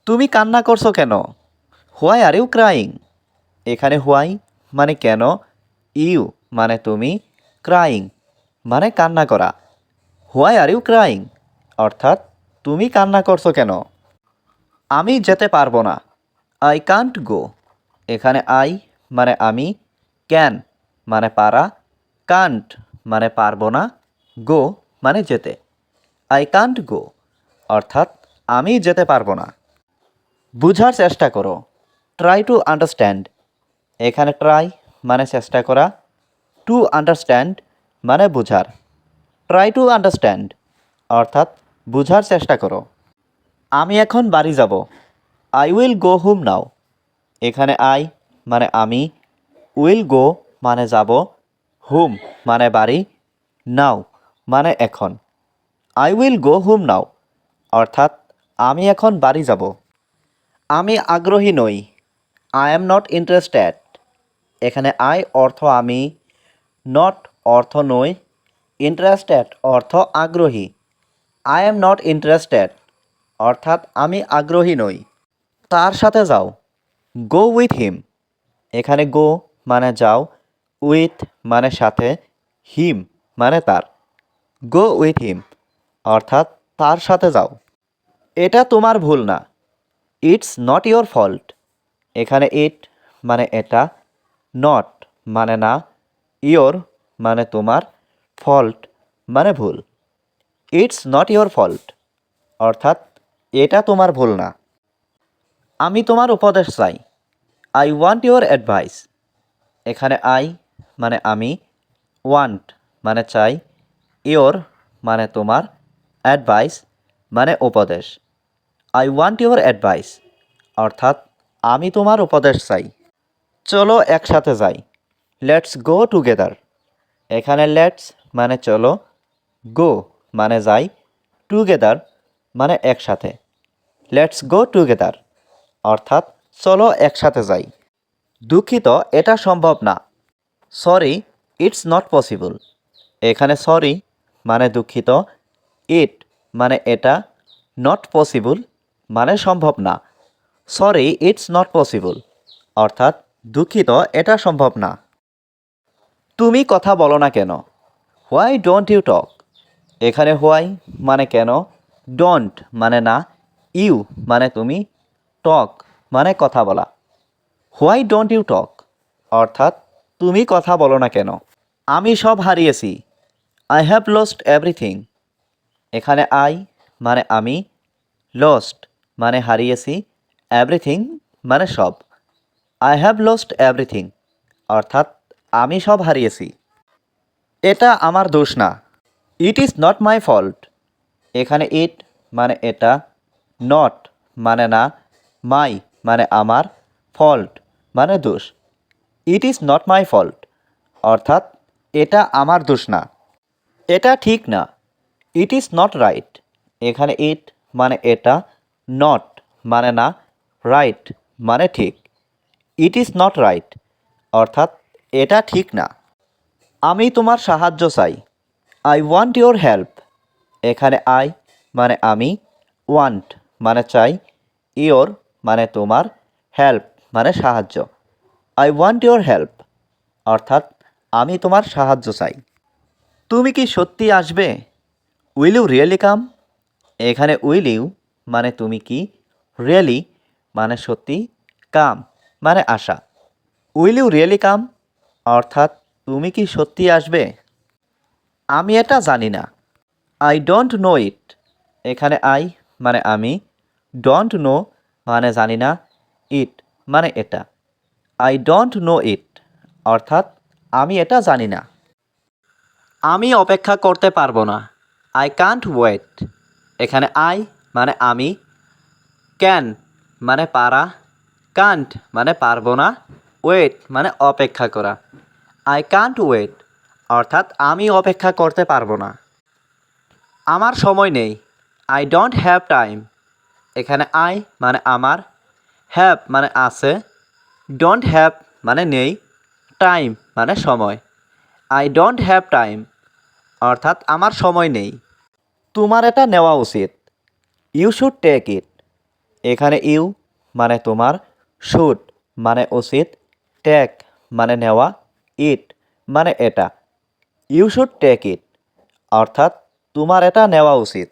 তুমি কান্না করছো কেন? Why are you crying? এখানে হোয়াই মানে কেন, ইউ মানে তুমি, ক্রাইং মানে কান্না করা। হোয়াই আর ইউ ক্রাইং অর্থাৎ তুমি কান্না করছো কেন? আমি যেতে পারবো না। আই কান্ট গো। এখানে আই মানে আমি, ক্যান মানে পারা, কান্ট মানে পারবো না, গো মানে যেতে। আই কান্ট গো অর্থাৎ আমি যেতে পারবো না। বুঝার চেষ্টা করো। Try to understand. এখানে ট্রাই মানে চেষ্টা করা, টু আন্ডারস্ট্যান্ড মানে বুঝার। ট্রাই টু আন্ডারস্ট্যান্ড অর্থাৎ বুঝার চেষ্টা করো। আমি এখন বাড়ি যাব। I will go home now. এখানে আই মানে আমি, উইল গো মানে যাব, হোম মানে বাড়ি, নাও মানে এখন। I will go home now অর্থাৎ আমি এখন বাড়ি যাব। আমি আগ্রহী নই। I am not interested. এখানে আই অর্থ আমি, নট অর্থ নই, ইন্টারেস্টেড অর্থ আগ্রহী। আই এম নট ইন্টারেস্টেড অর্থাৎ আমি আগ্রহী নই। তার সাথে যাও। Go with him. এখানে গো মানে যাও, উইথ মানে সাথে, হিম মানে তার। গো উইথ হিম অর্থাৎ তার সাথে যাও। এটা তোমার ভুল না। It's not your fault. এখানে ইট মানে এটা, নট মানে না, ইয়োর মানে তোমার, ফল্ট মানে ভুল। ইটস নট ইয়োর ফল্ট অর্থাৎ এটা তোমার ভুল না। আমি তোমার উপদেশ চাই। I want your advice. এখানে আই মানে আমি, ওয়ান্ট মানে চাই, ইয়োর মানে তোমার, অ্যাডভাইস মানে উপদেশ। আই ওয়ান্ট ইয়োর অ্যাডভাইস অর্থাৎ আমি তোমার উপদেশ চাই। চলো একসাথে যাই। Let's go together. এখানে লেটস মানে চলো, গো মানে যাই, টুগেদার মানে একসাথে। লেটস গো টুগেদার অর্থাৎ চলো একসাথে যাই। দুঃখিত, এটা সম্ভব না। Sorry, it's not possible. এখানে সরি মানে দুঃখিত, ইট মানে এটা, নট পসিবল মানে সম্ভব না। সরি, ইটস নট পসিবল অর্থাৎ দুঃখিত, এটা সম্ভব না। তুমি কথা বলো না কেন? Why don't you talk. এখানে হোয়াই মানে কেন, ডোন্ট মানে না, ইউ মানে তুমি, টক মানে কথা বলা। হোয়াই ডোন্ট ইউ টক অর্থাৎ তুমি কথা বলো না কেন? আমি সব হারিয়েছি। I have lost everything. এখানে আই মানে আমি, লস্ট মানে হারিয়েছি, এভরিথিং মানে সব। আই হ্যাভ লস্ট এভরিথিং অর্থাৎ আমি সব হারিয়েছি। এটা আমার দোষ না। It is not my fault. এখানে ইট মানে এটা, নট মানে না, মাই মানে আমার, ফল্ট মানে দোষ। It is not my fault অর্থাৎ এটা আমার দোষ না। এটা ঠিক না। It is not right. এখানে ইট মানে এটা, নট মানে না, রাইট মানে ঠিক। ইট ইজ নট রাইট অর্থাৎ এটা ঠিক না। আমি তোমার সাহায্য চাই। I want your help. এখানে আই মানে আমি, ওয়ান্ট মানে চাই, ইয়োর মানে তোমার, হেল্প মানে সাহায্য। আই ওয়ান্ট ইয়োর হেল্প অর্থাৎ আমি তোমার সাহায্য চাই। তুমি কি সত্যি আসবে? উইল ইউ রিয়েলি কাম? এখানে উইল ইউ মানে তুমি কি, রিয়েলি মানে সত্যি, কাম মানে আসা। উইল ইউ রিয়েলি কাম অর্থাৎ তুমি কি সত্যি আসবে? আমি এটা জানি না। আই ডোন্ট নো ইট। এখানে আই মানে আমি, ডোন্ট নো মানে জানি না, ইট মানে এটা। আই ডোন্ট নো ইট অর্থাৎ আমি এটা জানি না। আমি অপেক্ষা করতে পারবো না। I can't wait. এখানে আই মানে আমি, ক্যান মানে পারা, কান্ট মানে পারবো না, ওয়েট মানে অপেক্ষা করা। আই কান্ট ওয়েট অর্থাৎ আমি অপেক্ষা করতে পারবো না। আমার সময় নেই। I don't have time. এখানে আই মানে আমার, হ্যাভ মানে আছে, ডোন্ট হ্যাভ মানে নেই, টাইম মানে সময়। আই ডোন্ট হ্যাভ টাইম অর্থাৎ আমার সময় নেই। তোমার এটা নেওয়া উচিত। You should take it. এখানে ইউ মানে তোমার, শুড মানে উচিত, টেক মানে নেওয়া, ইট মানে এটা। ইউ শুড টেক ইট অর্থাৎ তোমার এটা নেওয়া উচিত।